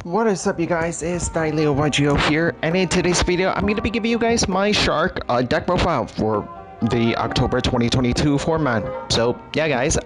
What is up, you guys? It's YGO here, and in today's video I'm going to be giving you guys my shark deck profile for the October 2022 format. So yeah guys,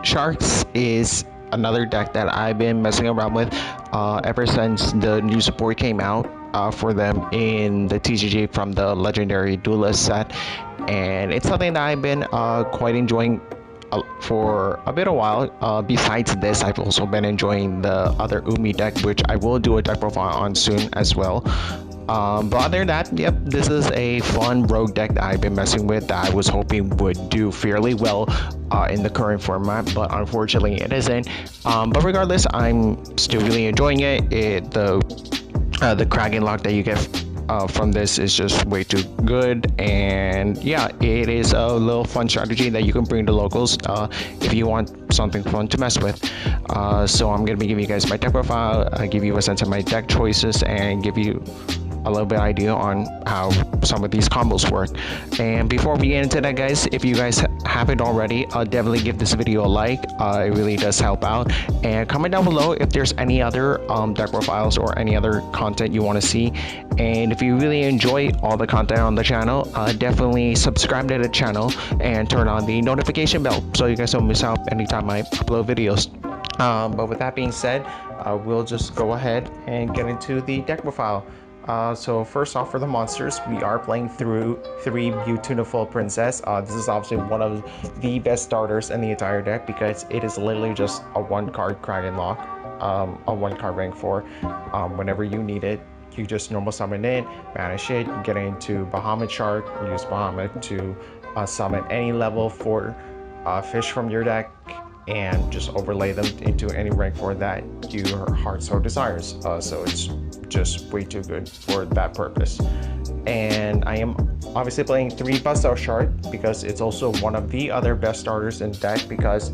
sharks is another deck that I've been messing around with ever since the new support came out for them in the TCG from the Legendary Duelists set, and it's something that I've been quite enjoying for a bit of while. Besides this, I've also been enjoying the other Umi deck, which I will do a deck profile on soon as well. But other than that, yep, this is a fun rogue deck that I've been messing with that I was hoping would do fairly well in the current format, but unfortunately it isn't. But regardless, I'm still really enjoying it. The Kragen lock that you get from this is just way too good, and yeah, it is a little fun strategy that you can bring to locals if you want something fun to mess with. So I'm gonna be giving you guys my deck profile, give you a sense of my deck choices, and give you a little bit idea on how some of these combos work. And before we get into that, guys, if you guys haven't already, definitely give this video a like. It really does help out, and comment down below if there's any other deck profiles or any other content you want to see. And if you really enjoy all the content on the channel, definitely subscribe to the channel and turn on the notification bell so you guys don't miss out anytime I upload videos. But with that being said, we'll just go ahead and get into the deck profile. So first off, for the monsters, we are playing through 3 Beautiful Princess. This is obviously one of the best starters in the entire deck because it is literally just a 1-card Kragen lock, a 1-card rank 4. Whenever you need it, you just normal summon it, banish it, get into Bahamut Shark, use Bahamut to summon any level 4 fish from your deck, and just overlay them into any rank 4 that your heart so desires. So it's just way too good for that purpose. And I am obviously playing 3 Buzzsaw Shark because it's also one of the other best starters in deck, because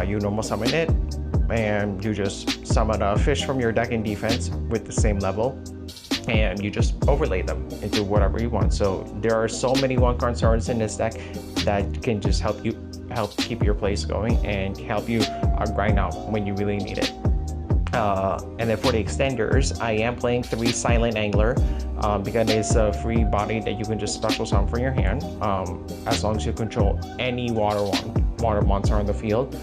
you normal summon it and you just summon a fish from your deck in defense with the same level, and you just overlay them into whatever you want. So there are so many 1-card starters in this deck that can just help keep your plays going and help you grind out when you really need it. And then for the extenders, I am playing 3 Silent Angler because it's a free body that you can just special summon from your hand as long as you control any water monster on the field.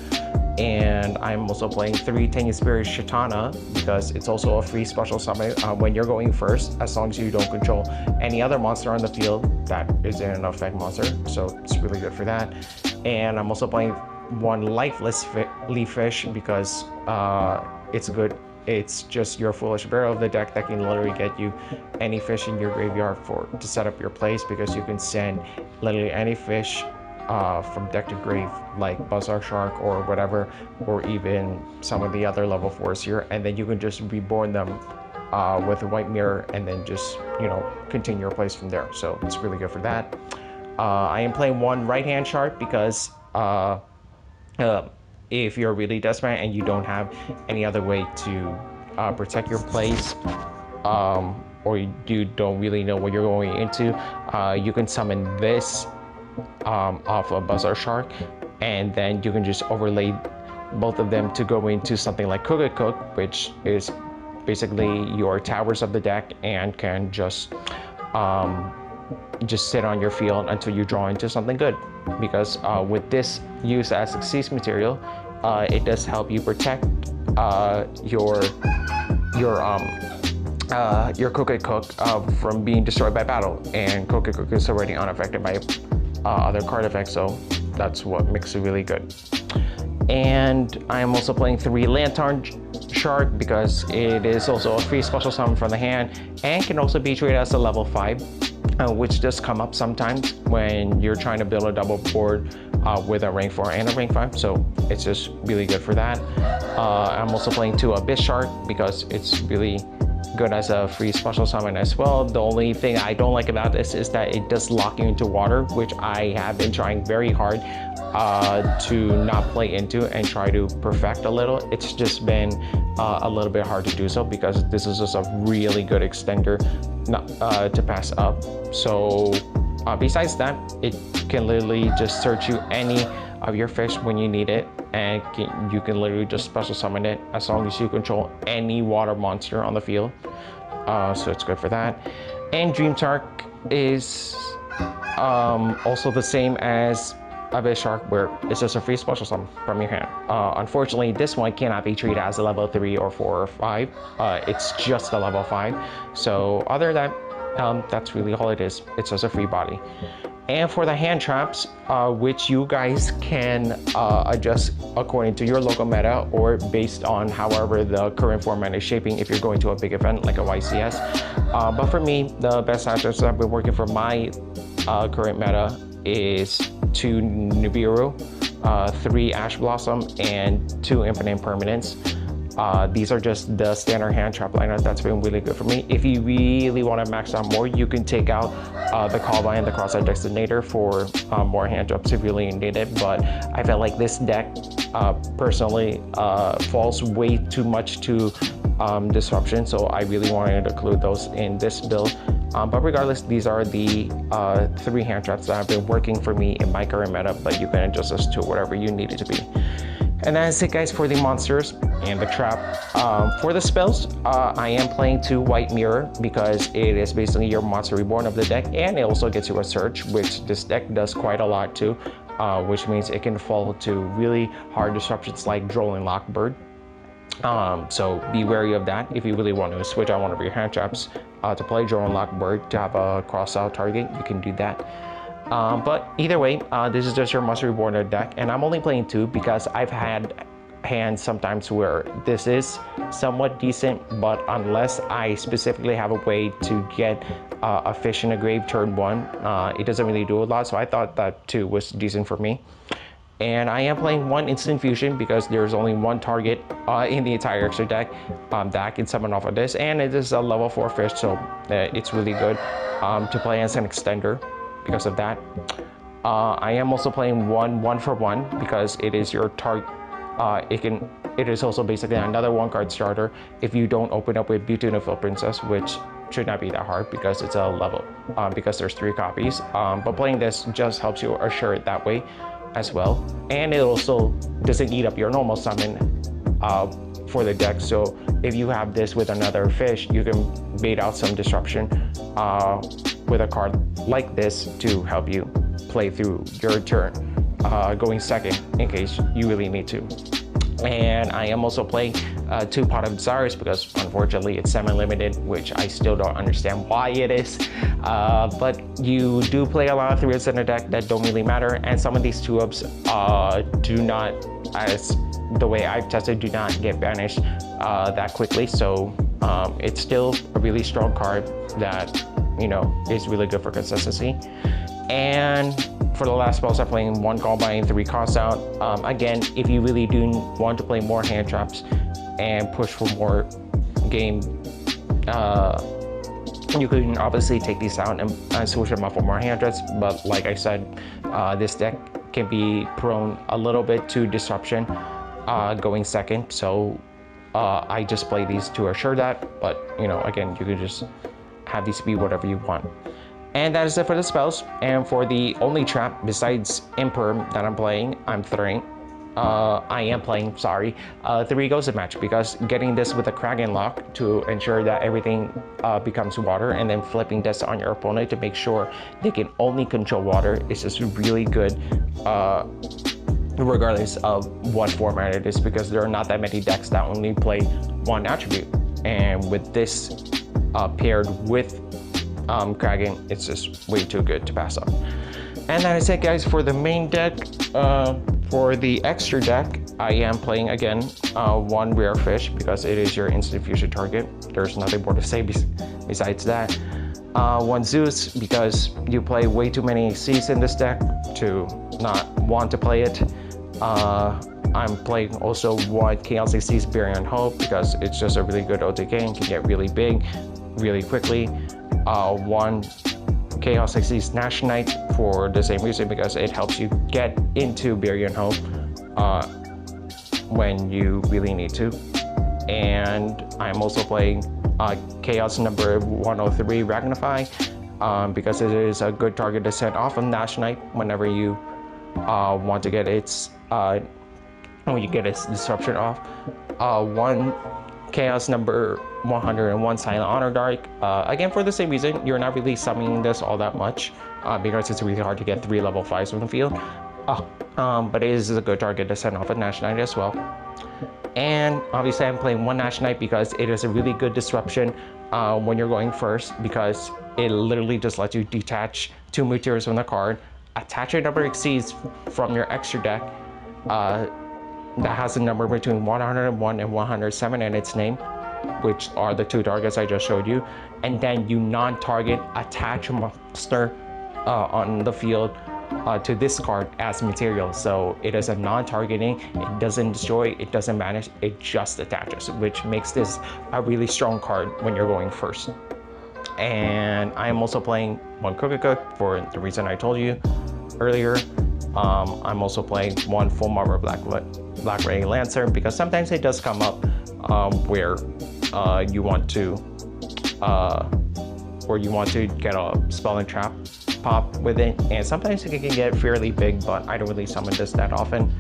And I'm also playing 3 Tenuous Spirit Shitana because it's also a free special summon when you're going first, as long as you don't control any other monster on the field that isn't an effect monster. So it's really good for that. And I'm also playing 1 Lifeless Leaf Fish because it's good. It's just your Foolish Barrel of the deck that can literally get you any fish in your graveyard to set up your plays, because you can send literally any fish from deck to grave, like Buzzsaw Shark or whatever, or even some of the other level 4s here, and then you can just reborn them with a White Mirror, and then just, you know, continue your plays from there. So it's really good for that. I am playing 1 Right Hand Shark because if you're really desperate and you don't have any other way to protect your plays, or you don't really know what you're going into, you can summon this off a Buzzsaw Shark, and then you can just overlay both of them to go into something like Cook, which is basically your towers of the deck and can just sit on your field until you draw into something good. Because with this used as a cease material, it does help you protect your Cook from being destroyed by battle, and Cook is already unaffected by other card effects, so that's what makes it really good. And I am also playing 3 Lantern Shark because it is also a free special summon from the hand and can also be treated as a level 5, which does come up sometimes when you're trying to build a double board with a rank 4 and a rank 5, so it's just really good for that. I'm also playing 2 Abyss Shark because it's really good as a free special summon as well. The only thing I don't like about this is that it does lock you into water, which I have been trying very hard to not play into and try to perfect a little. It's just been a little bit hard to do so because this is just a really good extender to pass up. So besides that, it can literally just search you any of your fish when you need it, and you can literally just special summon it as long as you control any water monster on the field. So it's good for that. And Dream Shark is also the same as Abyss Shark, where it's just a free special summon from your hand. Unfortunately, this one cannot be treated as a level 3 or 4 or 5. It's just a level 5. So other than that, that's really all it is. It's just a free body. And for the hand traps, which you guys can adjust according to your local meta or based on however the current format is shaping if you're going to a big event like a YCS. But for me, the best hand traps that have been working for my current meta is 2 Nibiru, 3 Ash Blossom, and 2 Infinite Permanents. These are just the standard hand trap lineup that's been really good for me. If you really want to max out more, you can take out the Callby and the Cross-Eyed Destinator for more hand traps if you really need it. But I felt like this deck personally falls way too much to disruption, so I really wanted to include those in this build. But regardless, these are the 3 hand traps that have been working for me in my current meta, but you can adjust this to whatever you need it to be. And that's it, guys, for the monsters and the trap. For the spells, I am playing 2 White Mirror because it is basically your Monster Reborn of the deck, and it also gets you a Search, which this deck does quite a lot too, which means it can fall to really hard disruptions like Drolling Lockbird. So be wary of that. If you really want to switch out one of your hand traps to play Drolling Lockbird to have a cross-out target, you can do that. But either way, this is just your Monster Reborn deck, and I'm only playing 2 because I've had hands sometimes where this is somewhat decent, but unless I specifically have a way to get a fish in a grave turn 1, it doesn't really do a lot, so I thought that 2 was decent for me. And I am playing 1 Instant Fusion because there's only 1 target in the entire extra deck that I can summon off of this, and it is a level 4 fish, so it's really good to play as an extender because of that. I am also playing 1 for 1 because it is your target. It is also basically another 1-card starter if you don't open up with Beautiful Princess, which should not be that hard because it's a level, because there's 3 copies. But playing this just helps you assure it that way as well, and it also doesn't eat up your normal summon for the deck. So if you have this with another fish, you can bait out some disruption with a card like this to help you play through your turn going second in case you really need to. And I am also playing 2 Pot of Desires because unfortunately it's semi-limited, which I still don't understand why it is. But you do play a lot of 3-ups in the deck that don't really matter, and some of these 2-ups do not, as the way I've tested, do not get banished that quickly. So it's still a really strong card that, you know, is really good for consistency. And for the last spells, I'm playing 1 Callby and 3 Cost Out. Again, if you really do want to play more hand traps and push for more game, you can obviously take these out and switch them up for more hand traps. But like I said, this deck can be prone a little bit to disruption going second. So I just play these to assure that. But, you know, again, you can just have these be whatever you want. And that is it for the spells. And for the only trap besides Imperm that I'm playing, I am playing 3 Ghosted Match, because getting this with a Kragen lock to ensure that everything becomes water, and then flipping this on your opponent to make sure they can only control water is just really good, regardless of what format it is, because there are not that many decks that only play 1 attribute. And with this paired with Kragen, it's just way too good to pass up. And that is it, guys, for the main deck. For the extra deck, I am playing again 1 Rare Fish because it is your instant fusion target. There's nothing more to say besides that. 1 Zeus because you play way too many C's in this deck to not want to play it. I'm playing also 1 Chaos Xyz Barian Hope because it's just a really good OTK and can get really big really quickly. 1 Chaos Xyz Nash Knight for the same reason, because it helps you get into Barian Hope when you really need to. And I'm also playing Chaos number 103 Ragnify because it is a good target to set off of Nash Knight whenever you want to get its when you get a disruption off. One Chaos number 101 Silent Honor Dark. Again, for the same reason, you're not really summoning this all that much because it's really hard to get 3 level 5s from the field. But it is a good target to send off a Nash Knight as well. And obviously I'm playing 1 Nash Knight because it is a really good disruption when you're going first, because it literally just lets you detach 2 meteors from the card, attach a number exceeds from your extra deck that has a number between 101 and 107 in its name, which are the 2 targets I just showed you, and then you non-target attach a monster on the field to this card as material. So it is a non-targeting, it doesn't destroy, it doesn't banish, it just attaches, which makes this a really strong card when you're going first. And I am also playing 1 Cook for the reason I told you earlier. I'm also playing 1 Full Armor Black Ray Lancer because sometimes it does come up where you want to get a spell and trap pop with it, and sometimes it can get fairly big, but I don't really summon this that often.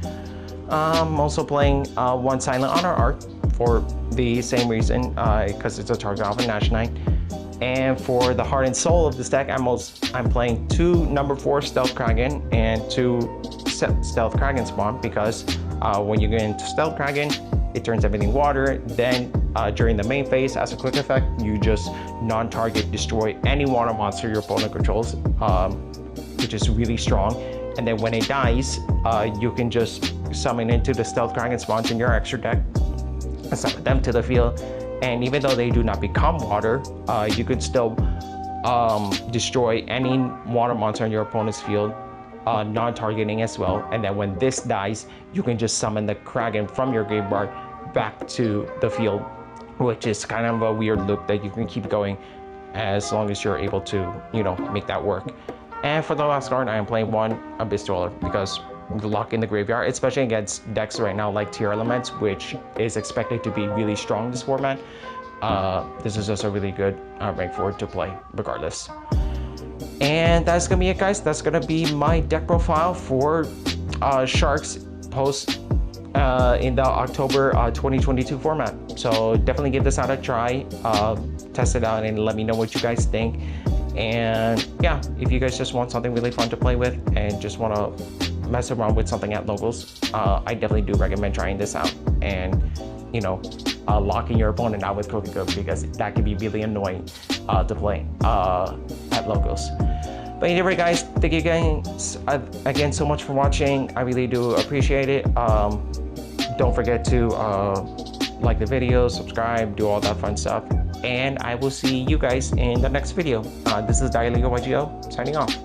I'm also playing 1 Silent Honor Art for the same reason, because it's a target off a Nash Knight. And for the heart and soul of this deck, I'm playing 2 number 4 Stealth Kragen and 2 Stealth Kragen spawn, because when you get into Stealth Kragen, it turns everything water. Then during the main phase, as a quick effect, you just non-target destroy any water monster your opponent controls, which is really strong. And then when it dies, you can just summon into the Stealth Kragen spawns in your extra deck and summon them to the field. And even though they do not become water, you can still destroy any water monster in your opponent's field, non-targeting as well. And then when this dies, you can just summon the Kragen from your graveyard back to the field, which is kind of a weird loop that you can keep going as long as you're able to, make that work. And for the last card, I am playing 1 Abyss Dweller because the lock in the graveyard, especially against decks right now like Tier Elements, which is expected to be really strong this format. This is just a really good rank 4 to play regardless. And that's gonna be it, guys. That's gonna be my deck profile for Sharks post in the October 2022 format. So definitely give this out a try, test it out, and let me know what you guys think. And yeah, if you guys just want something really fun to play with and just want to mess around with something at locals, I definitely do recommend trying this out and locking your opponent out with Cookie Cook, because that can be really annoying to play at locals. But anyway, guys, thank you guys again so much for watching. I really do appreciate it. Don't forget to like the video, subscribe, do all that fun stuff, and I will see you guys in the next video. This is Legendary Duelists signing off.